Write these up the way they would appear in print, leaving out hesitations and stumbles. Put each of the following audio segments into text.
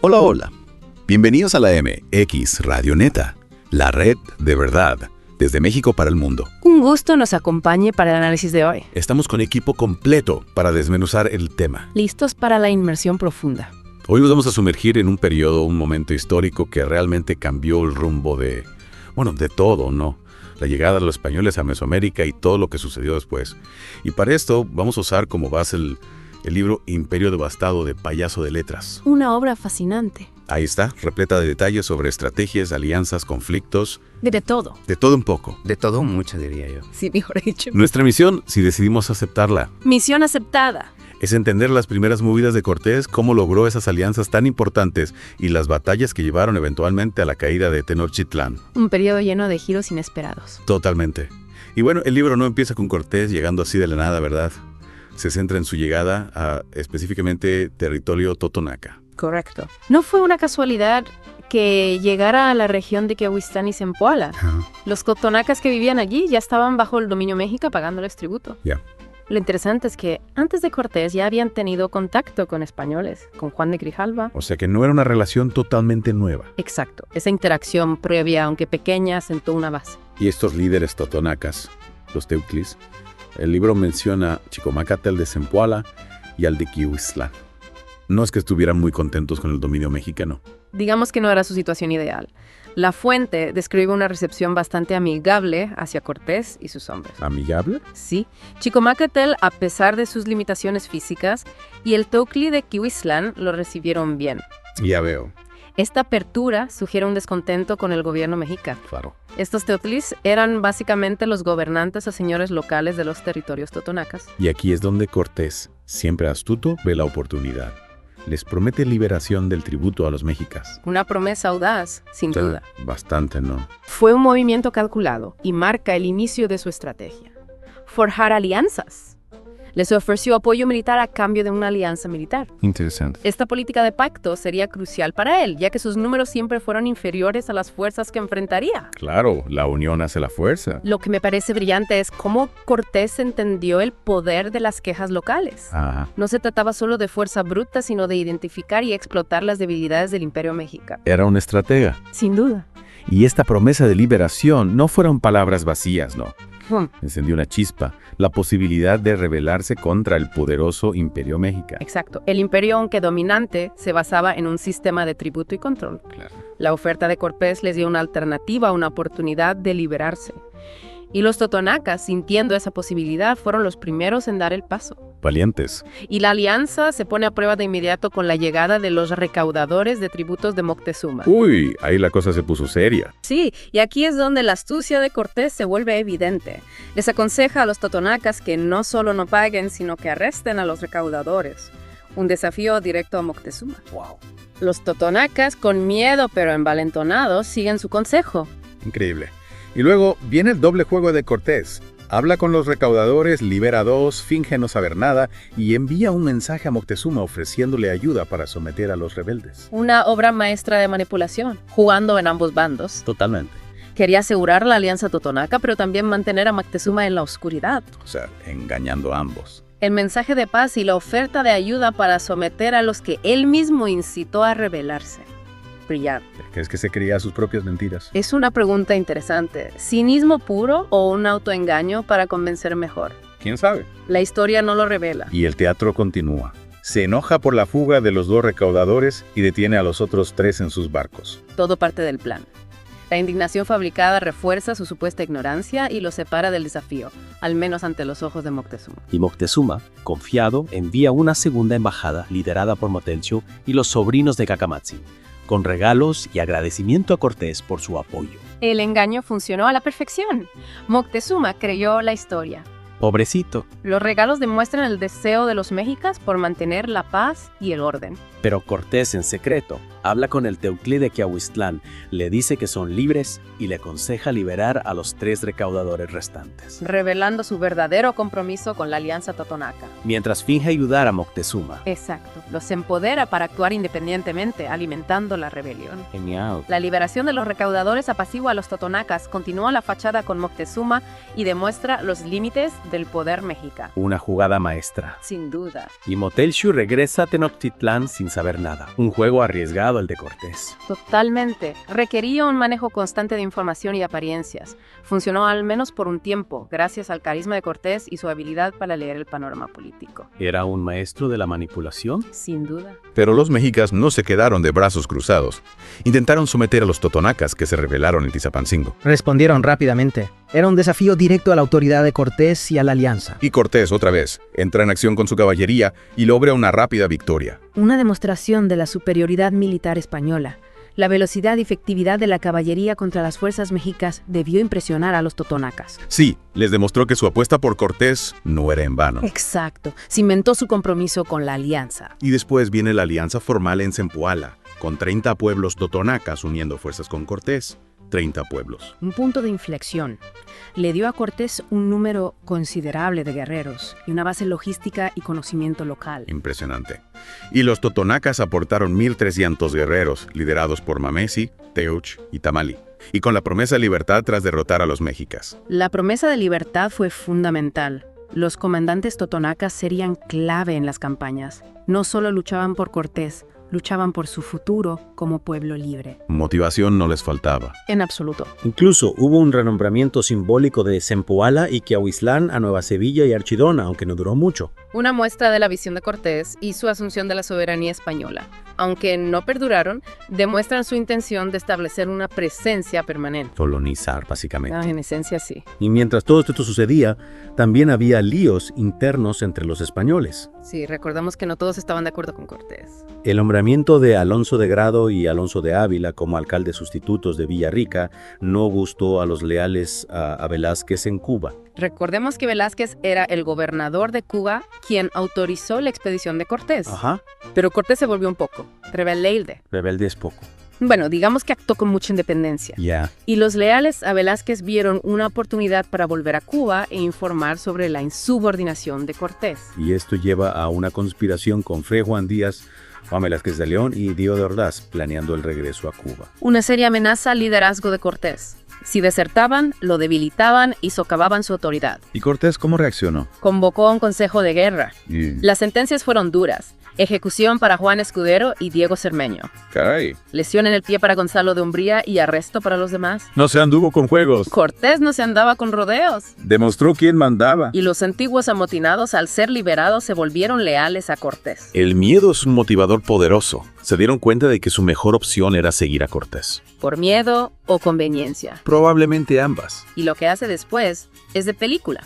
Hola, hola. Bienvenidos a la MX Radio Neta, la red de verdad, desde México para el mundo. Un gusto nos acompañe para el análisis de hoy. Estamos con equipo completo para desmenuzar el tema. Listos para la inmersión profunda. Hoy nos vamos a sumergir en un periodo, un momento histórico que realmente cambió el rumbo de todo, ¿no? La llegada de los españoles a Mesoamérica y todo lo que sucedió después. Y para esto vamos a usar como base el libro Imperio Devastado de Payaso de Letras. Una obra fascinante. Ahí está, repleta de detalles sobre estrategias, alianzas, conflictos. De todo. De todo un poco. De todo mucho, diría yo. Sí, mejor dicho. Nuestra misión, si decidimos aceptarla, Misión aceptada. es entender las primeras movidas de Cortés, cómo logró esas alianzas tan importantes y las batallas que llevaron eventualmente a la caída de Tenochtitlán. Un periodo lleno de giros inesperados. Totalmente. Y bueno, el libro no empieza con Cortés llegando así de la nada, ¿verdad? Se centra en su llegada a específicamente territorio totonaca. Correcto. No fue una casualidad que llegara a la región de Quiahuistán y Zempoala. Los totonacas que vivían allí ya estaban bajo el dominio mexica pagándoles tributo. Ya. Lo interesante es que antes de Cortés ya habían tenido contacto con españoles, con Juan de Grijalva. O sea que no era una relación totalmente nueva. Exacto. Esa interacción previa, aunque pequeña, sentó una base. Y estos líderes totonacas, los teutlis, el libro menciona Chicomacatel de Zempoala y al de Quiahuistlán. No es que estuvieran muy contentos con el dominio mexicano. Digamos que no era su situación ideal. La fuente describe una recepción bastante amigable hacia Cortés y sus hombres. ¿Amigable? Sí, Chicomacatel, a pesar de sus limitaciones físicas, y el Teoclli de Quiahuistlán lo recibieron bien. Ya veo. Esta apertura sugiere un descontento con el gobierno mexicano. Claro. Estos teotlis eran básicamente los gobernantes o señores locales de los territorios totonacas. Y aquí es donde Cortés, siempre astuto, ve la oportunidad. Les promete liberación del tributo a los mexicas. Una promesa audaz, sin duda. Bastante, ¿no? Fue un movimiento calculado y marca el inicio de su estrategia. Forjar alianzas. Les ofreció apoyo militar a cambio de una alianza militar. Interesante. Esta política de pacto sería crucial para él, ya que sus números siempre fueron inferiores a las fuerzas que enfrentaría. Claro, la unión hace la fuerza. Lo que me parece brillante es cómo Cortés entendió el poder de las quejas locales. Ajá. No se trataba solo de fuerza bruta, sino de identificar y explotar las debilidades del Imperio Mexica. Era un estratega. Sin duda. Y esta promesa de liberación no fueron palabras vacías, ¿no? Encendió una chispa, la posibilidad de rebelarse contra el poderoso Imperio Mexica. Exacto. El imperio, aunque dominante, se basaba en un sistema de tributo y control. Claro. La oferta de Cortés les dio una alternativa, una oportunidad de liberarse. Y los totonacas, sintiendo esa posibilidad, fueron los primeros en dar el paso. Valientes. Y la alianza se pone a prueba de inmediato con la llegada de los recaudadores de tributos de Moctezuma. Uy, ahí la cosa se puso seria. Sí, y aquí es donde la astucia de Cortés se vuelve evidente. Les aconseja a los totonacas que no solo no paguen, sino que arresten a los recaudadores. Un desafío directo a Moctezuma. Wow. Los totonacas, con miedo pero envalentonados, siguen su consejo. Increíble. Y luego viene el doble juego de Cortés. Habla con los recaudadores, libera a dos, finge no saber nada y envía un mensaje a Moctezuma ofreciéndole ayuda para someter a los rebeldes. Una obra maestra de manipulación, jugando en ambos bandos. Totalmente. Quería asegurar la alianza totonaca, pero también mantener a Moctezuma en la oscuridad. O sea, engañando a ambos. El mensaje de paz y la oferta de ayuda para someter a los que él mismo incitó a rebelarse. Brillante. ¿Crees que se creía sus propias mentiras? Es una pregunta interesante. ¿Cinismo puro o un autoengaño para convencer mejor? ¿Quién sabe? La historia no lo revela. Y el teatro continúa. Se enoja por la fuga de los dos recaudadores y detiene a los otros tres en sus barcos. Todo parte del plan. La indignación fabricada refuerza su supuesta ignorancia y lo separa del desafío, al menos ante los ojos de Moctezuma. Y Moctezuma, confiado, envía una segunda embajada liderada por Motelcio y los sobrinos de Cacamatzin, con regalos y agradecimiento a Cortés por su apoyo. El engaño funcionó a la perfección. Moctezuma creyó la historia. Pobrecito. Los regalos demuestran el deseo de los mexicas por mantener la paz y el orden. Pero Cortés, en secreto, habla con el Teoclli de Quiahuistlán, le dice que son libres y le aconseja liberar a los 3 recaudadores restantes. Revelando su verdadero compromiso con la alianza totonaca. Mientras finge ayudar a Moctezuma. Exacto. Los empodera para actuar independientemente, alimentando la rebelión. Genial. La liberación de los recaudadores apacigua a los totonacas, continúa la fachada con Moctezuma y demuestra los límites del poder mexica. Una jugada maestra. Sin duda. Y Motelcio regresa a Tenochtitlán sin saber nada. Un juego arriesgado el de Cortés. Totalmente. Requería un manejo constante de información y apariencias. Funcionó al menos por un tiempo, gracias al carisma de Cortés y su habilidad para leer el panorama político. ¿Era un maestro de la manipulación? Sin duda. Pero los mexicas no se quedaron de brazos cruzados. Intentaron someter a los totonacas que se rebelaron en Tizapancingo. Respondieron rápidamente. Era un desafío directo a la autoridad de Cortés y a la alianza. Y Cortés, otra vez, entra en acción con su caballería y logra una rápida victoria. Una demostración de la superioridad militar española. La velocidad y efectividad de la caballería contra las fuerzas mexicas debió impresionar a los totonacas. Sí, les demostró que su apuesta por Cortés no era en vano. Exacto. Cimentó su compromiso con la alianza. Y después viene la alianza formal en Zempoala, con 30 pueblos totonacas uniendo fuerzas con Cortés. 30 pueblos. Un punto de inflexión. Le dio a Cortés un número considerable de guerreros y una base logística y conocimiento local. Impresionante. Y los totonacas aportaron 1,300 guerreros, liderados por Mamesi, Teuch y Tamali, y con la promesa de libertad tras derrotar a los mexicas. La promesa de libertad fue fundamental. Los comandantes totonacas serían clave en las campañas. No solo luchaban por Cortés, luchaban por su futuro como pueblo libre. Motivación no les faltaba. En absoluto. Incluso hubo un renombramiento simbólico de Zempoala y Quiahuizlán a Nueva Sevilla y Archidona, aunque no duró mucho. Una muestra de la visión de Cortés y su asunción de la soberanía española. Aunque no perduraron, demuestran su intención de establecer una presencia permanente. Colonizar, básicamente. En esencia, sí. Y mientras todo esto sucedía, también había líos internos entre los españoles. Sí, recordamos que no todos estaban de acuerdo con Cortés. El nombramiento de Alonso de Grado y Alonso de Ávila como alcaldes sustitutos de Villarrica no gustó a los leales a Velázquez en Cuba. Recordemos que Velázquez era el gobernador de Cuba quien autorizó la expedición de Cortés. Ajá, Pero Cortés se volvió un poco rebelde. rebelde es poco. Bueno, digamos que actuó con mucha independencia. Ya. Y los leales a Velázquez vieron una oportunidad para volver a Cuba e informar sobre la insubordinación de Cortés. Y esto lleva a una conspiración con Fray Juan Díaz, Juan Velázquez de León y Diego de Ordaz, planeando el regreso a Cuba. Una seria amenaza al liderazgo de Cortés. Si desertaban, lo debilitaban y socavaban su autoridad. ¿Y Cortés cómo reaccionó? Convocó a un consejo de guerra. Las sentencias fueron duras. Ejecución para Juan Escudero y Diego Cermeño. Caray. Lesión en el pie para Gonzalo de Umbría y arresto para los demás. No se anduvo con juegos. Cortés no se andaba con rodeos. Demostró quién mandaba. Y los antiguos amotinados, al ser liberados, se volvieron leales a Cortés. El miedo es un motivador poderoso. Se dieron cuenta de que su mejor opción era seguir a Cortés. Por miedo o conveniencia. Probablemente ambas. Y lo que hace después es de película.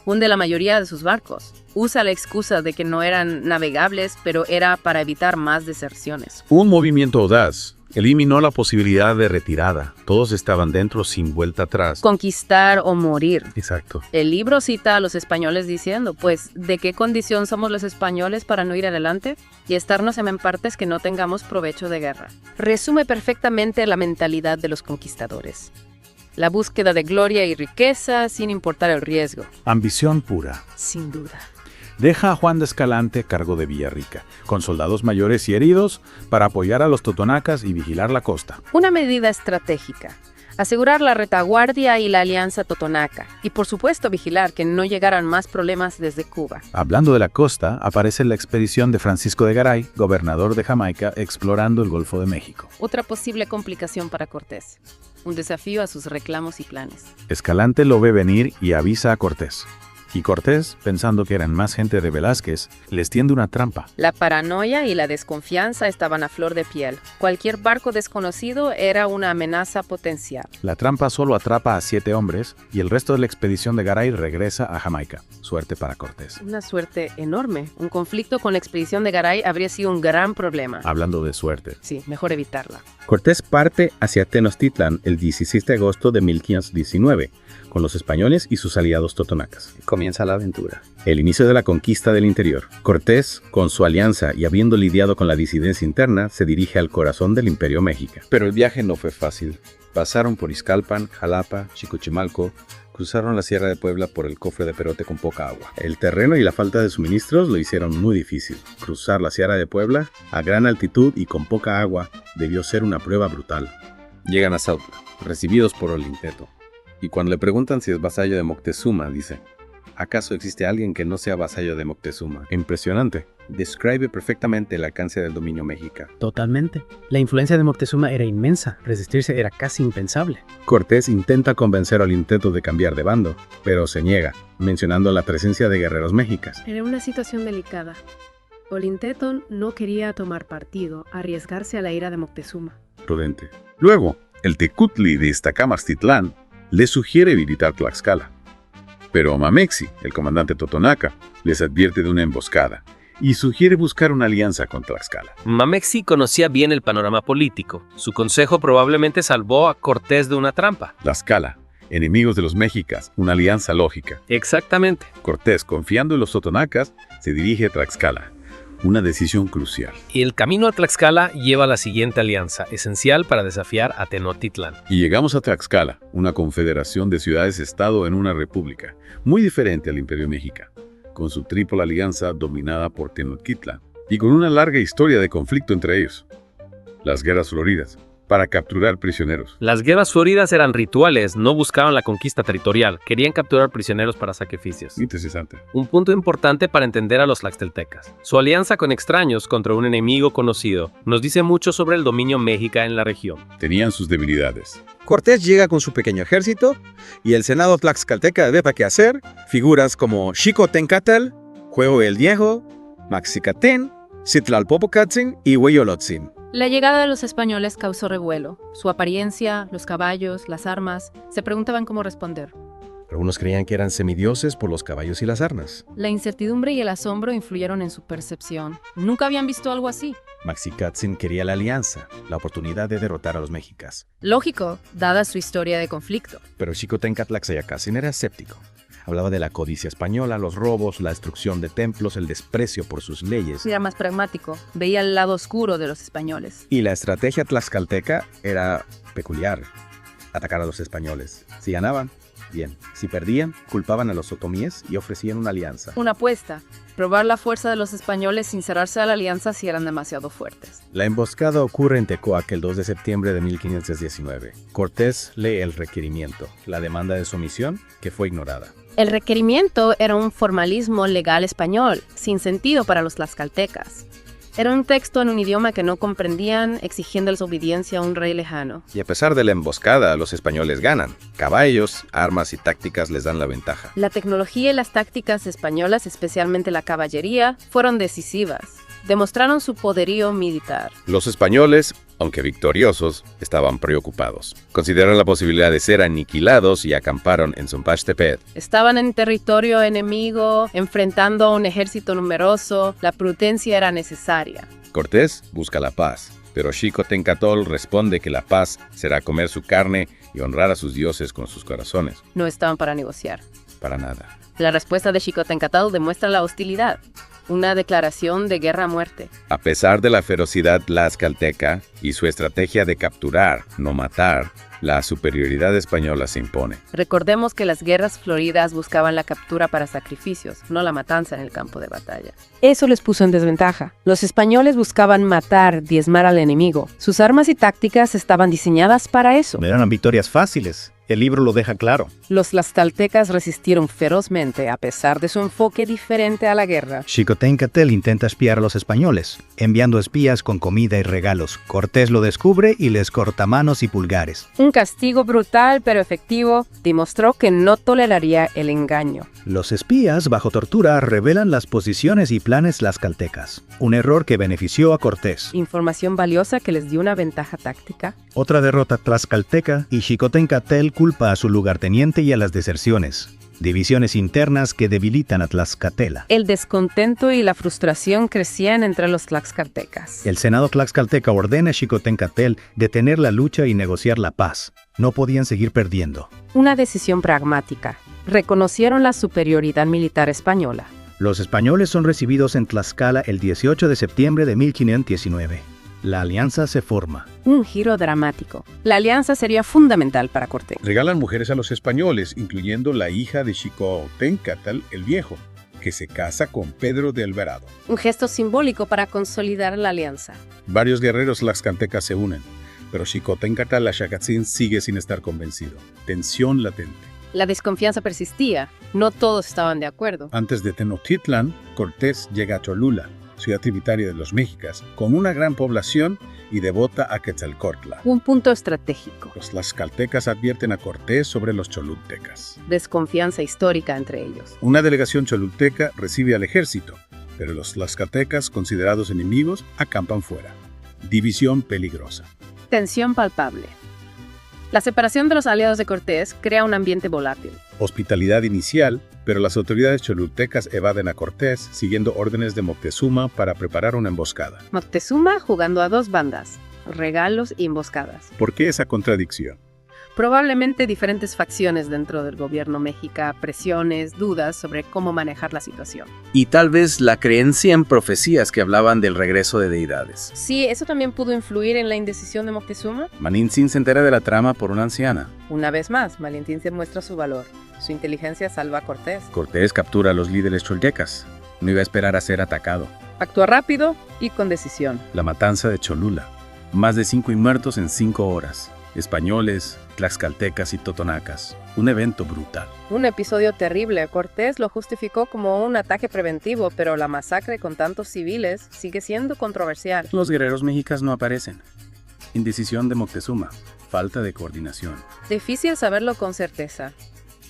Hunde la mayoría de sus barcos. Usa la excusa de que no eran navegables, pero era para evitar más deserciones. Un movimiento audaz. Eliminó la posibilidad de retirada. Todos estaban dentro sin vuelta atrás. Conquistar o morir. Exacto. El libro cita a los españoles diciendo, pues, ¿de qué condición somos los españoles para no ir adelante? Y estarnos en partes que no tengamos provecho de guerra. Resume perfectamente la mentalidad de los conquistadores. La búsqueda de gloria y riqueza sin importar el riesgo. Ambición pura. Sin duda. Deja a Juan de Escalante a cargo de Villarrica, con soldados mayores y heridos, para apoyar a los totonacas y vigilar la costa. Una medida estratégica. Asegurar la retaguardia y la alianza totonaca. Y por supuesto vigilar que no llegaran más problemas desde Cuba. Hablando de la costa, aparece la expedición de Francisco de Garay, gobernador de Jamaica, explorando el Golfo de México. Otra posible complicación para Cortés. Un desafío a sus reclamos y planes. Escalante lo ve venir y avisa a Cortés. Y Cortés, pensando que eran más gente de Velázquez, les tiende una trampa. La paranoia y la desconfianza estaban a flor de piel. Cualquier barco desconocido era una amenaza potencial. La trampa solo atrapa a 7 hombres y el resto de la expedición de Garay regresa a Jamaica. Suerte para Cortés. Una suerte enorme. Un conflicto con la expedición de Garay habría sido un gran problema. Hablando de suerte. Sí, mejor evitarla. Cortés parte hacia Tenochtitlan el 16 de agosto de 1519, con los españoles y sus aliados totonacas. Comienza la aventura. El inicio de la conquista del interior. Cortés, con su alianza y habiendo lidiado con la disidencia interna, se dirige al corazón del Imperio Mexica. Pero el viaje no fue fácil. Pasaron por Izcalpan, Jalapa, Chicochimalco, cruzaron la Sierra de Puebla por el cofre de Perote con poca agua. El terreno y la falta de suministros lo hicieron muy difícil. Cruzar la Sierra de Puebla, a gran altitud y con poca agua, debió ser una prueba brutal. Llegan a Sautla, recibidos por Olinteto. Y cuando le preguntan si es vasallo de Moctezuma, dice: ¿Acaso existe alguien que no sea vasallo de Moctezuma? Impresionante. Describe perfectamente el alcance del dominio mexica. Totalmente. La influencia de Moctezuma era inmensa. Resistirse era casi impensable. Cortés intenta convencer al intento de cambiar de bando, pero se niega, mencionando la presencia de guerreros mexicas. Era una situación delicada. Olinteton no quería tomar partido, arriesgarse a la ira de Moctezuma. Prudente. Luego, el Tecutli de Iztacamaxtitlán le sugiere visitar Tlaxcala. Pero Mamexi, el comandante Totonaca, les advierte de una emboscada y sugiere buscar una alianza con Tlaxcala. Mamexi conocía bien el panorama político. Su consejo probablemente salvó a Cortés de una trampa. Tlaxcala, enemigos de los mexicas, una alianza lógica. Exactamente. Cortés, confiando en los totonacas, se dirige a Tlaxcala. Una decisión crucial. Y el camino a Tlaxcala lleva a la siguiente alianza, esencial para desafiar a Tenochtitlán. Y llegamos a Tlaxcala, una confederación de ciudades-estado en una república, muy diferente al Imperio Mexica, con su triple alianza dominada por Tenochtitlan, y con una larga historia de conflicto entre ellos. Las guerras floridas, para capturar prisioneros. Las guerras floridas eran rituales, no buscaban la conquista territorial, querían capturar prisioneros para sacrificios. Interesante. Un punto importante para entender a los tlaxcaltecas. Su alianza con extraños contra un enemigo conocido nos dice mucho sobre el dominio mexica en la región. Tenían sus debilidades. Cortés llega con su pequeño ejército y el Senado tlaxcalteca ve para qué hacer. Figuras como Xicotencatl, Juego el Viejo, Maxicatén, Citlalpopocatzin y Hueyolotzin. La llegada de los españoles causó revuelo. Su apariencia, los caballos, las armas, se preguntaban cómo responder. Algunos creían que eran semidioses por los caballos y las armas. La incertidumbre y el asombro influyeron en su percepción. Nunca habían visto algo así. Maxicatzin quería la alianza, la oportunidad de derrotar a los mexicas. Lógico, dada su historia de conflicto. Pero Xicotencatl era escéptico. Hablaba de la codicia española, los robos, la destrucción de templos, el desprecio por sus leyes. Era más pragmático, veía el lado oscuro de los españoles. Y la estrategia tlaxcalteca era peculiar. Atacar a los españoles. Si ganaban, bien. Si perdían, culpaban a los otomíes y ofrecían una alianza. Una apuesta, probar la fuerza de los españoles sin cerrarse a la alianza si eran demasiado fuertes. La emboscada ocurre en Tecoac el 2 de septiembre de 1519. Cortés lee el requerimiento, la demanda de sumisión, que fue ignorada. El requerimiento era un formalismo legal español, sin sentido para los tlaxcaltecas. Era un texto en un idioma que no comprendían, exigiéndoles obediencia a un rey lejano. Y a pesar de la emboscada, los españoles ganan. Caballos, armas y tácticas les dan la ventaja. La tecnología y las tácticas españolas, especialmente la caballería, fueron decisivas. Demostraron su poderío militar. Los españoles, aunque victoriosos, estaban preocupados. Consideraron la posibilidad de ser aniquilados y acamparon en Zompachtepetl. Estaban en territorio enemigo, enfrentando a un ejército numeroso. La prudencia era necesaria. Cortés busca la paz, pero Xicotencatl responde que la paz será comer su carne y honrar a sus dioses con sus corazones. No estaban para negociar. Para nada. La respuesta de Xicotencatl demuestra la hostilidad. Una declaración de guerra a muerte. A pesar de la ferocidad tlaxcalteca y su estrategia de capturar, no matar, la superioridad española se impone. Recordemos que las guerras floridas buscaban la captura para sacrificios, no la matanza en el campo de batalla. Eso les puso en desventaja. Los españoles buscaban matar, diezmar al enemigo. Sus armas y tácticas estaban diseñadas para eso. No eran victorias fáciles. El libro lo deja claro. Los tlaxcaltecas resistieron ferozmente a pesar de su enfoque diferente a la guerra. Xicotencatl intenta espiar a los españoles, enviando espías con comida y regalos. Cortés lo descubre y les corta manos y pulgares. Un castigo brutal pero efectivo demostró que no toleraría el engaño. Los espías, bajo tortura, revelan las posiciones y planes tlaxcaltecas. Un error que benefició a Cortés. Información valiosa que les dio una ventaja táctica. Otra derrota tlaxcalteca y Xicotencatl culpa a su lugarteniente y a las deserciones. Divisiones internas que debilitan a Tlaxcatela. El descontento y la frustración crecían entre los tlaxcaltecas. El Senado tlaxcalteca ordena a Xicotencatl detener la lucha y negociar la paz. No podían seguir perdiendo. Una decisión pragmática. Reconocieron la superioridad militar española. Los españoles son recibidos en Tlaxcala el 18 de septiembre de 1519. La alianza se forma. Un giro dramático. La alianza sería fundamental para Cortés. Regalan mujeres a los españoles, incluyendo la hija de Xicotencatl el Viejo, que se casa con Pedro de Alvarado. Un gesto simbólico para consolidar la alianza. Varios guerreros tlaxcaltecas se unen, pero Xicotencatl Axacatzin sigue sin estar convencido. Tensión latente. La desconfianza persistía, no todos estaban de acuerdo. Antes de Tenochtitlan, Cortés llega a Cholula, ciudad tributaria de los mexicas, con una gran población y devota a Quetzalcóatl. Un punto estratégico. Los tlaxcaltecas advierten a Cortés sobre los cholultecas. Desconfianza histórica entre ellos. Una delegación cholulteca recibe al ejército, pero los tlaxcaltecas, considerados enemigos, acampan fuera. División peligrosa. Tensión palpable. La separación de los aliados de Cortés crea un ambiente volátil. Hospitalidad inicial, pero las autoridades cholultecas evaden a Cortés siguiendo órdenes de Moctezuma para preparar una emboscada. Moctezuma jugando a dos bandas, regalos y emboscadas. ¿Por qué esa contradicción? Probablemente diferentes facciones dentro del gobierno mexica, presiones, dudas sobre cómo manejar la situación. Y tal vez la creencia en profecías que hablaban del regreso de deidades. Sí, eso también pudo influir en la indecisión de Moctezuma. Malintzin se entera de la trama por una anciana. Una vez más, Malintzin se muestra su valor. Su inteligencia salva a Cortés. Cortés captura a los líderes choltecas. No iba a esperar a ser atacado. Actúa rápido y con decisión. La matanza de Cholula. Más de 5 muertos en 5 horas. Españoles, tlaxcaltecas y totonacas. Un evento brutal. Un episodio terrible. Cortés lo justificó como un ataque preventivo, pero la masacre con tantos civiles sigue siendo controversial. Los guerreros mexicas no aparecen. Indecisión de Moctezuma. Falta de coordinación. Difícil saberlo con certeza.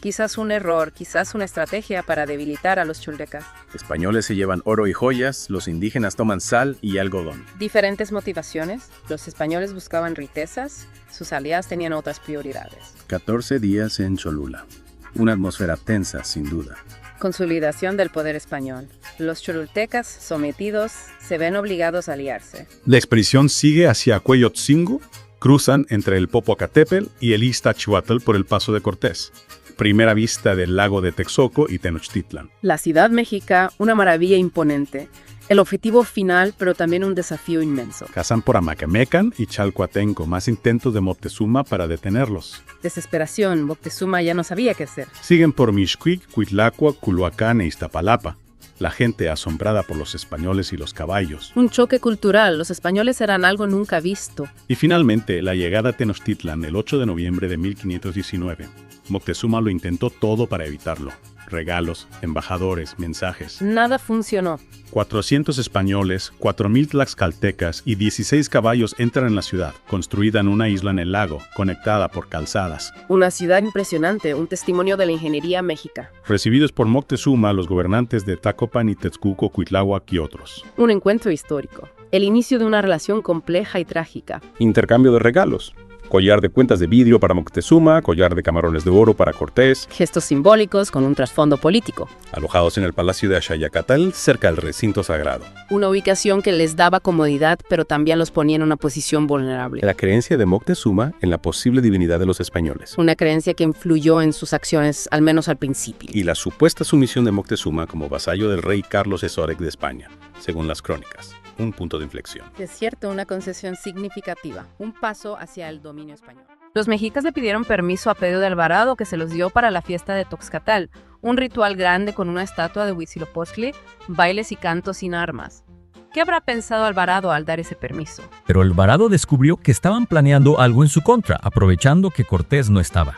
Quizás un error, quizás una estrategia para debilitar a los choltecas. Españoles se llevan oro y joyas, los indígenas toman sal y algodón. Diferentes motivaciones. Los españoles buscaban riquezas, sus aliados tenían otras prioridades. 14 días en Cholula. Una atmósfera tensa, sin duda. Consolidación del poder español. Los cholultecas, sometidos, se ven obligados a aliarse. La expedición sigue hacia Cuellotzingo, cruzan entre el Popocatépetl y el Iztaccíhuatl por el paso de Cortés. Primera vista del lago de Texcoco y Tenochtitlan. La ciudad mexica, una maravilla imponente. El objetivo final, pero también un desafío inmenso. Cazan por Amacamecan y Chalcoatenco, más intentos de Moctezuma para detenerlos. Desesperación, Moctezuma ya no sabía qué hacer. Siguen por Mixquic, Cuitlacua, Culhuacán e Iztapalapa. La gente asombrada por los españoles y los caballos. Un choque cultural, los españoles eran algo nunca visto. Y finalmente, la llegada a Tenochtitlan el 8 de noviembre de 1519. Moctezuma lo intentó todo para evitarlo. Regalos, embajadores, mensajes. Nada funcionó. 400 españoles, 4,000 tlaxcaltecas y 16 caballos entran en la ciudad, construida en una isla en el lago, conectada por calzadas. Una ciudad impresionante, un testimonio de la ingeniería mexica. Recibidos por Moctezuma los gobernantes de Tacopan y Texcoco, Cuitláhuac y otros. Un encuentro histórico. El inicio de una relación compleja y trágica. Intercambio de regalos. Collar de cuentas de vidrio para Moctezuma, collar de camarones de oro para Cortés. Gestos simbólicos con un trasfondo político. Alojados en el palacio de Axayacatl, cerca del recinto sagrado. Una ubicación que les daba comodidad, pero también los ponía en una posición vulnerable. La creencia de Moctezuma en la posible divinidad de los españoles. Una creencia que influyó en sus acciones, al menos al principio. Y la supuesta sumisión de Moctezuma como vasallo del rey Carlos Esórec de España, según las crónicas. Un punto de inflexión. Es cierto, una concesión significativa, un paso hacia el dominio español. Los mexicas le pidieron permiso a Pedro de Alvarado, que se los dio para la fiesta de Toxcatal, un ritual grande con una estatua de Huitzilopochtli, bailes y cantos sin armas. ¿Qué habrá pensado Alvarado al dar ese permiso? Pero Alvarado descubrió que estaban planeando algo en su contra, aprovechando que Cortés no estaba.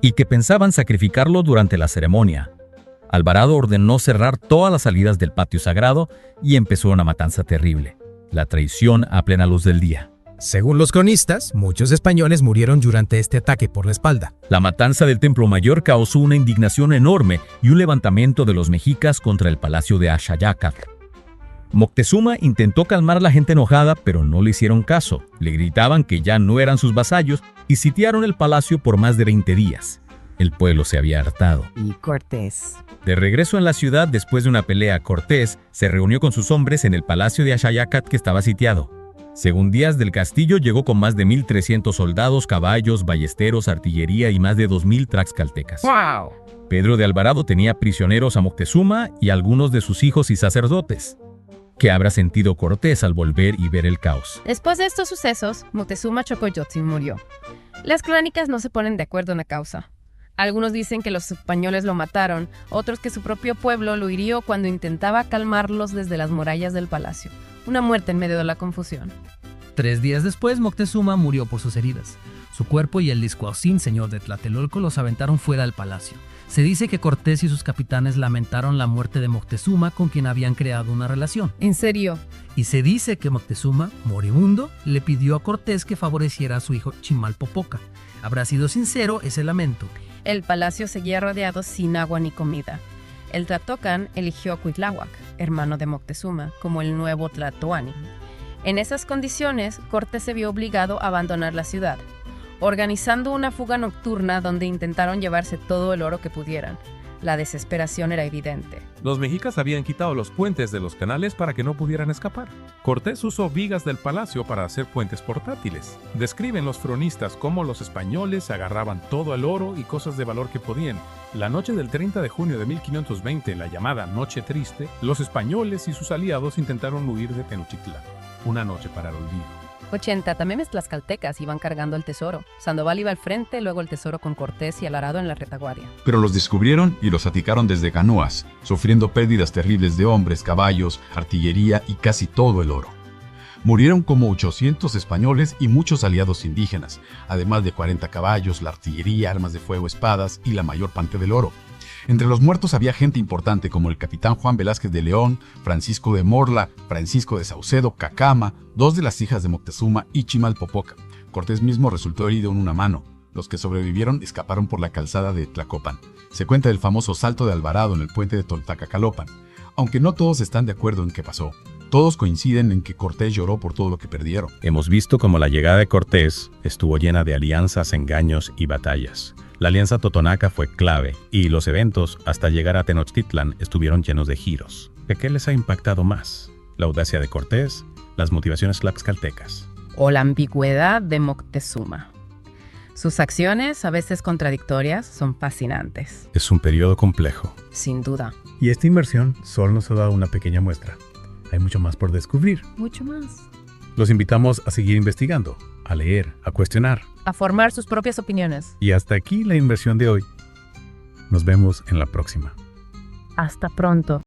Y que pensaban sacrificarlo durante la ceremonia. Alvarado ordenó cerrar todas las salidas del patio sagrado y empezó una matanza terrible. La traición a plena luz del día. Según los cronistas, muchos españoles murieron durante este ataque por la espalda. La matanza del Templo Mayor causó una indignación enorme y un levantamiento de los mexicas contra el palacio de Axayacatl. Moctezuma intentó calmar a la gente enojada, pero no le hicieron caso. Le gritaban que ya no eran sus vasallos y sitiaron el palacio por más de 20 días. El pueblo se había hartado. ¿Y Cortés? De regreso en la ciudad, después de una pelea, Cortés se reunió con sus hombres en el palacio de Axayacatl que estaba sitiado. Según Díaz del Castillo, llegó con más de 1,300 soldados, caballos, ballesteros, artillería y más de 2,000 tlaxcaltecas. ¡Wow! Pedro de Alvarado tenía prisioneros a Moctezuma y algunos de sus hijos y sacerdotes. ¿Qué habrá sentido Cortés al volver y ver el caos? Después de estos sucesos, Moctezuma Xocoyotzin murió. Las crónicas no se ponen de acuerdo en la causa. Algunos dicen que los españoles lo mataron, otros que su propio pueblo lo hirió cuando intentaba calmarlos desde las murallas del palacio. Una muerte en medio de la confusión. 3 días después, Moctezuma murió por sus heridas. Su cuerpo y el Liscuaucín, señor de Tlatelolco, los aventaron fuera del palacio. Se dice que Cortés y sus capitanes lamentaron la muerte de Moctezuma, con quien habían creado una relación. ¿En serio? Y se dice que Moctezuma, moribundo, le pidió a Cortés que favoreciera a su hijo Chimalpopoca. ¿Habrá sido sincero ese lamento? El palacio seguía rodeado sin agua ni comida. El Tlatocan eligió a Cuitláhuac, hermano de Moctezuma, como el nuevo Tlatoani. En esas condiciones, Cortés se vio obligado a abandonar la ciudad, organizando una fuga nocturna donde intentaron llevarse todo el oro que pudieran. La desesperación era evidente. Los mexicas habían quitado los puentes de los canales para que no pudieran escapar. Cortés usó vigas del palacio para hacer puentes portátiles. Describen los cronistas cómo los españoles agarraban todo el oro y cosas de valor que podían. La noche del 30 de junio de 1520, la llamada Noche Triste, los españoles y sus aliados intentaron huir de Tenochtitlán. Una noche para el olvido. 80 tamemes tlaxcaltecas iban cargando el tesoro. Sandoval iba al frente, luego el tesoro con Cortés y Alvarado en la retaguardia. Pero los descubrieron y los atacaron desde canoas, sufriendo pérdidas terribles de hombres, caballos, artillería y casi todo el oro. Murieron como 800 españoles y muchos aliados indígenas, además de 40 caballos, la artillería, armas de fuego, espadas y la mayor parte del oro. Entre los muertos había gente importante como el capitán Juan Velázquez de León, Francisco de Morla, Francisco de Saucedo, Cacama, 2 de las hijas de Moctezuma y Chimalpopoca. Cortés mismo resultó herido en una mano. Los que sobrevivieron escaparon por la calzada de Tlacopan. Se cuenta del famoso salto de Alvarado en el puente de Toltacacalopan. Aunque no todos están de acuerdo en qué pasó, todos coinciden en que Cortés lloró por todo lo que perdieron. Hemos visto cómo la llegada de Cortés estuvo llena de alianzas, engaños y batallas. La alianza totonaca fue clave y los eventos hasta llegar a Tenochtitlán estuvieron llenos de giros. ¿Qué les ha impactado más? ¿La audacia de Cortés? ¿Las motivaciones tlaxcaltecas? O la ambigüedad de Moctezuma. Sus acciones, a veces contradictorias, son fascinantes. Es un periodo complejo. Sin duda. Y esta inmersión solo nos ha dado una pequeña muestra. Hay mucho más por descubrir. Mucho más. Los invitamos a seguir investigando, a leer, a cuestionar. A formar sus propias opiniones. Y hasta aquí la inmersión de hoy. Nos vemos en la próxima. Hasta pronto.